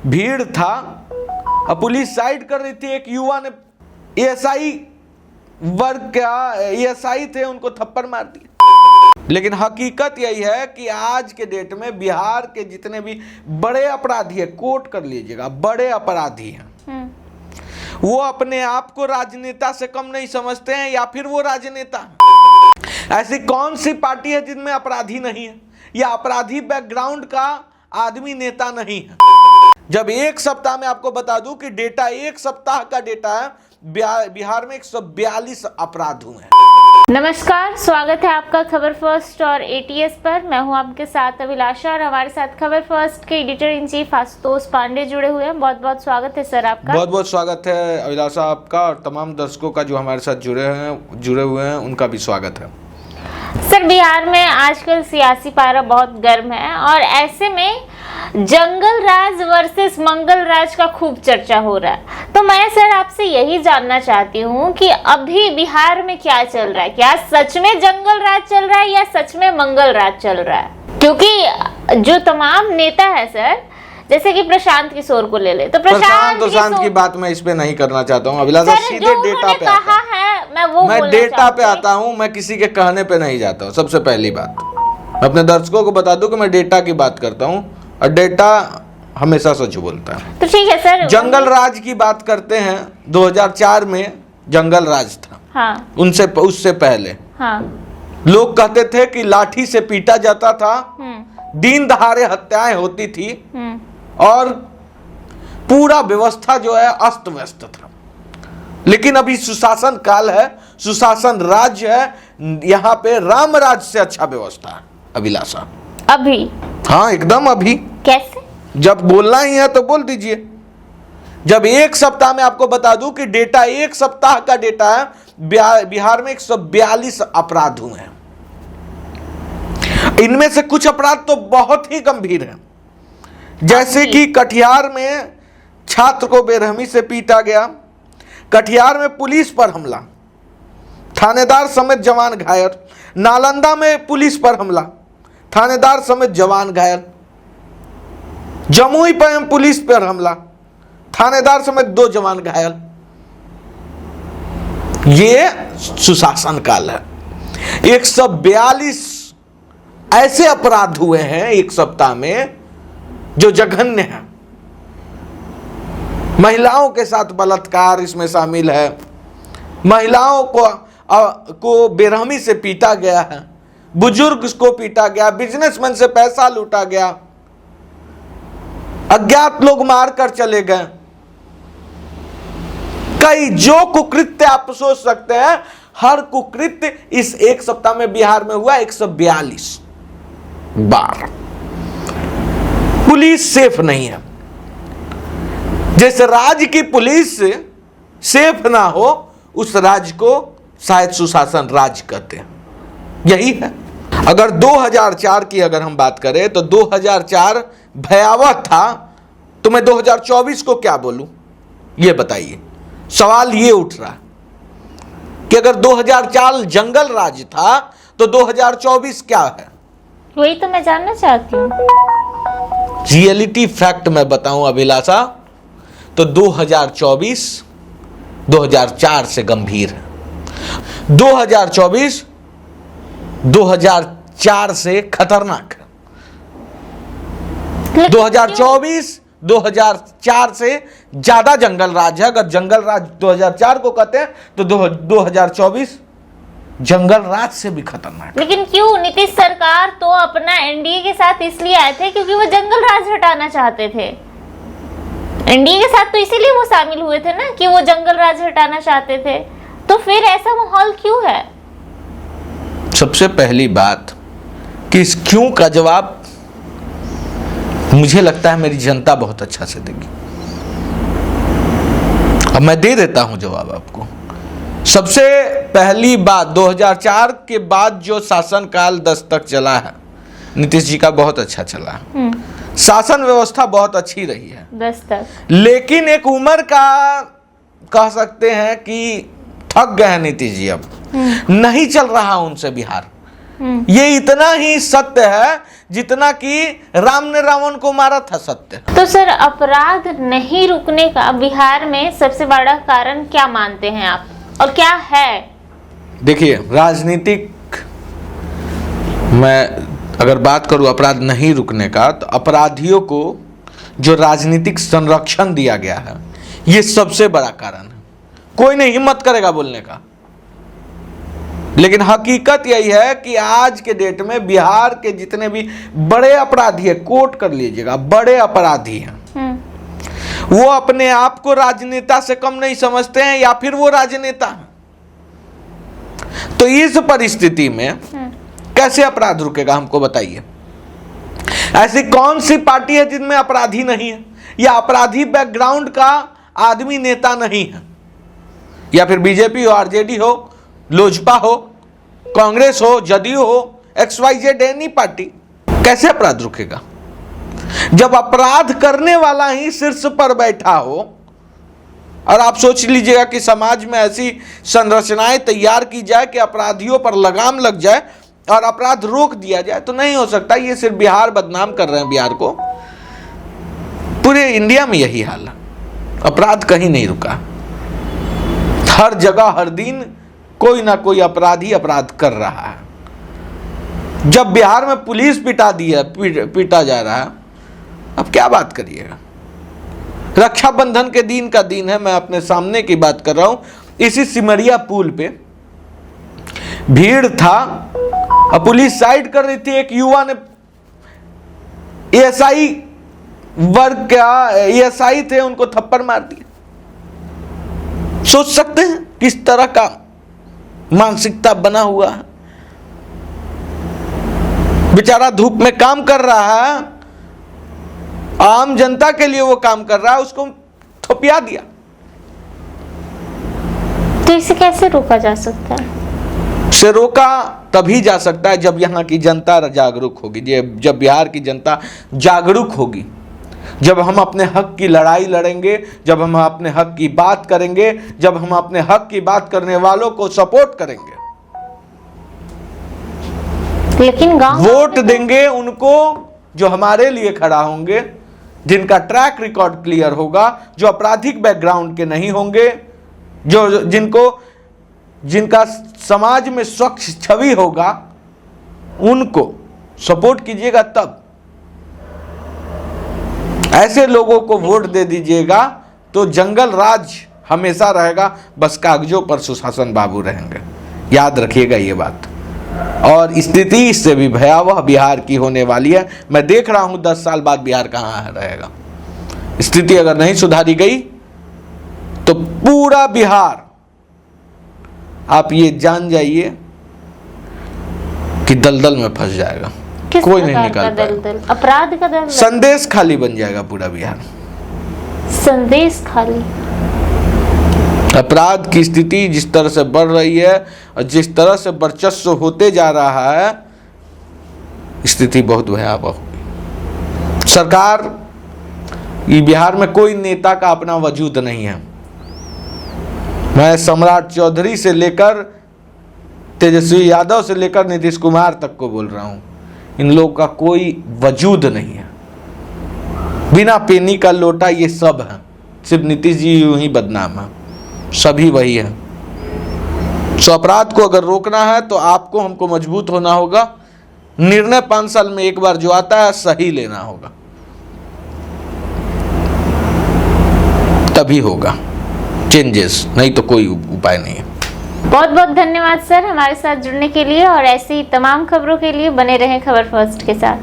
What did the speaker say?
भीड़ था और पुलिस साइड कर रही थी। एक युवा ने एएसआई वर्ग का एएसआई थे, उनको थप्पड़ मार दिया। लेकिन हकीकत यही है कि आज के डेट में बिहार के जितने भी बड़े अपराधी है, कोट कर लीजिएगा, बड़े अपराधी हैं, वो अपने आप को राजनेता से कम नहीं समझते हैं या फिर वो राजनेता। ऐसी कौन सी पार्टी है जिनमें अपराधी नहीं है या अपराधी बैकग्राउंड का आदमी नेता नहीं है? जब एक सप्ताह में आपको बता दूं कि डेटा, एक सप्ताह का डेटा है, बिहार में 142 अपराध हुए हैं। नमस्कार, स्वागत है आपका खबर फर्स्ट और एटीएस पर। मैं हूं आपके साथ अभिलाषा और हमारे साथ खबर फर्स्ट के editor in chief Ashutosh Pandey जुड़े हुए हैं। बहुत बहुत स्वागत है सर आपका। बहुत बहुत स्वागत है अभिलाषा आपका, और तमाम दर्शकों का जो हमारे साथ जुड़े हुए हैं उनका भी स्वागत है। सर, बिहार में आजकल सियासी पारा बहुत गर्म है और ऐसे में जंगल राज वर्सेस मंगल राज का खूब चर्चा हो रहा है। तो मैं सर आपसे यही जानना चाहती हूँ कि अभी बिहार में क्या चल रहा है? क्या सच में जंगल राज चल रहा है या सच में मंगल राज चल रहा है? क्योंकि जो तमाम नेता है सर, जैसे कि प्रशांत किशोर को ले ले, तो प्रशांत की बात मैं इस पे नहीं करना चाहता हूँ अभिलाषा, सीधे डेटा पे आता हूँ। मैं डेटा पे आता हूँ, मैं किसी के कहने पे नहीं जाता हूँ। सबसे पहली बात अपने दर्शकों को बता दूं कि मैं डेटा की बात करता हूँ और डेटा हमेशा सच बोलता है। तो ठीक है सर, जंगल राज की बात करते हैं। 2004 में जंगल राज था। हाँ। उससे पहले हाँ। लोग कहते थे कि लाठी से पीटा जाता था, दिन दहाड़े हत्याएं होती थी और पूरा व्यवस्था जो है अस्त व्यस्त था। लेकिन अभी सुशासन काल है, सुशासन राज्य है, यहाँ पे राम राज से अच्छा व्यवस्था है अभिलाषा। अभी? हाँ, एकदम अभी। कैसे? जब बोलना ही है तो बोल दीजिए। जब एक सप्ताह में आपको बता दूं कि डेटा, एक सप्ताह का डेटा है, बिहार में 142 अपराध हुए हैं। इनमें से कुछ अपराध तो बहुत ही गंभीर हैं, जैसे कि कटिहार में छात्र को बेरहमी से पीटा गया, कटिहार में पुलिस पर हमला, थानेदार समेत जवान घायल, नालंदा में पुलिस पर हमला, थानेदार समेत जवान घायल, जमुई पर पुलिस पर हमला, थानेदार समेत 2 जवान घायल। ये सुशासन काल है। 142 ऐसे अपराध हुए हैं एक सप्ताह में जो जघन्य है। महिलाओं के साथ बलात्कार इसमें शामिल है, महिलाओं को बेरहमी से पीटा गया है, बुजुर्ग को पीटा गया, बिजनेसमैन से पैसा लूटा गया, अज्ञात लोग मार कर चले गए। कई जो कुकृत्य आप सोच सकते हैं, हर कुकृत्य इस एक सप्ताह में बिहार में हुआ 142 बार। पुलिस सेफ नहीं है। जिस राज्य की पुलिस सेफ ना हो उस राज्य को शायद सुशासन राज्य कहते हैं। यही है। अगर 2004 की अगर हम बात करें तो 2004 भयावह था, तो मैं 2024 को क्या बोलूं ये बताइए। सवाल ये उठ रहा कि अगर 2004 जंगल राज था तो 2024 क्या है? वही तो मैं जानना चाहती हूँ। रियलिटी फैक्ट मैं बताऊं अभिलाषा, तो 2024 2004 से गंभीर है। 2024 2004 से खतरनाक है। 2024 2004 से ज्यादा जंगल राज है। अगर जंगल राज 2004 को कहते हैं तो 2024 जंगल राज से भी खतरनाक। लेकिन क्यों? नीतीश सरकार तो अपना एनडीए के साथ इसलिए आए थे क्योंकि वो जंगल राज हटाना चाहते थे। एनडीए के साथ तो इसीलिए वो शामिल हुए थे ना, कि वो जंगल राज हटाना चाहते थे। तो फिर ऐसा माहौल क्यों है? सबसे पहली बात कि इस क्यों का जवाब मुझे लगता है मेरी जनता बहुत अच्छा से देगी। अब मैं दे देता हूं जवाब आपको। सबसे पहली बात, 2004 के बाद जो शासन काल 10 तक चला है, नीतीश जी का बहुत अच्छा चला है। शासन व्यवस्था बहुत अच्छी रही है 10 तक। लेकिन एक उम्र का कह सकते हैं कि थक गए हैं नीतीश जी। अब नहीं चल रहा उनसे बिहार। ये इतना ही सत्य है जितना कि राम ने रावण को मारा था सत्य। तो सर, अपराध नहीं रुकने का बिहार में सबसे बड़ा कारण क्या मानते हैं आप, और क्या है? देखिए, राजनीतिक, मैं अगर बात करूं अपराध नहीं रुकने का, तो अपराधियों को जो राजनीतिक संरक्षण दिया गया है, ये सबसे बड़ा कारण है। कोई नहीं हिम्मत करेगा बोलने का, लेकिन हकीकत यही है कि आज के डेट में बिहार के जितने भी बड़े अपराधी है, कोट कर लीजिएगा, बड़े अपराधी हैं, वो अपने आप को राजनेता से कम नहीं समझते हैं, या फिर वो राजनेता हैं। तो इस परिस्थिति में कैसे अपराध रुकेगा, हमको बताइए। ऐसी कौन सी पार्टी है जिनमें अपराधी नहीं है, या अपराधी बैकग्राउंड का आदमी नेता नहीं है, या फिर बीजेपी हो, आरजेडी हो, लोजपा हो, कांग्रेस हो, जदयू हो, XYZ एनी पार्टी, कैसे अपराध रुकेगा? जब अपराध करने वाला ही शीर्ष पर बैठा हो, और आप सोच लीजिएगा कि समाज में ऐसी संरचनाएं तैयार की जाए कि अपराधियों पर लगाम लग जाए और अपराध रोक दिया जाए, तो नहीं हो सकता। ये सिर्फ बिहार बदनाम कर रहे हैं बिहार को, पूरे इंडिया में यही हाल है। अपराध कहीं नहीं रुका, हर जगह हर दिन कोई ना कोई अपराधी अपराध कर रहा है। जब बिहार में पुलिस पीटा जा रहा है, अब क्या बात करिएगा। रक्षाबंधन के दिन का दिन है, मैं अपने सामने की बात कर रहा हूं। इसी सिमरिया पुल पे भीड़ था और पुलिस साइड कर रही थी। एक युवा ने एएसआई वर्ग का एएसआई थे, उनको थप्पड़ मार दिया। सोच सकते हैं किस तरह का मानसिकता बना हुआ है। बेचारा धूप में काम कर रहा है, आम जनता के लिए वो काम कर रहा है, उसको थोपिया दिया। तो इसे कैसे रोका जा सकता है? से रोका तभी जा सकता है जब यहाँ की जनता जागरूक होगी, जब बिहार की जनता जागरूक होगी, जब हम अपने हक की लड़ाई लड़ेंगे, जब हम अपने हक की बात करेंगे, जब हम अपने हक की बात करने वालों को सपोर्ट करेंगे, लेकिन गांव वोट देंगे उनको जो हमारे लिए खड़ा होंगे, जिनका ट्रैक रिकॉर्ड क्लियर होगा, जो आपराधिक बैकग्राउंड के नहीं होंगे, जिनका समाज में स्वच्छ छवि होगा, उनको सपोर्ट कीजिएगा। तब ऐसे लोगों को वोट दे दीजिएगा तो जंगल राज हमेशा रहेगा, बस कागजों पर सुशासन बाबू रहेंगे। याद रखिएगा ये बात। और स्थिति इससे भी भयावह बिहार की होने वाली है। मैं देख रहा हूं 10 साल बाद बिहार कहां रहेगा। स्थिति अगर नहीं सुधारी गई तो पूरा बिहार, आप ये जान जाइए कि दलदल में फंस जाएगा, कोई नहीं निकल पाएगा। अपराध का दलदल, संदेश खाली बन जाएगा पूरा बिहार। संदेश खाली। अपराध की स्थिति जिस तरह से बढ़ रही है और जिस तरह से वर्चस्व होते जा रहा है, स्थिति बहुत भयावह होगी। सरकार, बिहार में कोई नेता का अपना वजूद नहीं है। मैं सम्राट चौधरी से लेकर तेजस्वी यादव से लेकर नीतीश कुमार तक को बोल रहा हूं, इन लोगों का कोई वजूद नहीं है। बिना पेनी का लोटा ये सब है। सिर्फ नीतीश जी यूं ही बदनाम है, सभी वही है। सो अपराध को अगर रोकना है तो आपको हमको मजबूत होना होगा। निर्णय 5 साल में एक बार जो आता है सही लेना होगा, तभी होगा चेंजेस, नहीं तो कोई उपाय नहीं है। बहुत बहुत धन्यवाद सर हमारे साथ जुड़ने के लिए, और ऐसी तमाम खबरों के लिए बने रहें खबर फर्स्ट के साथ।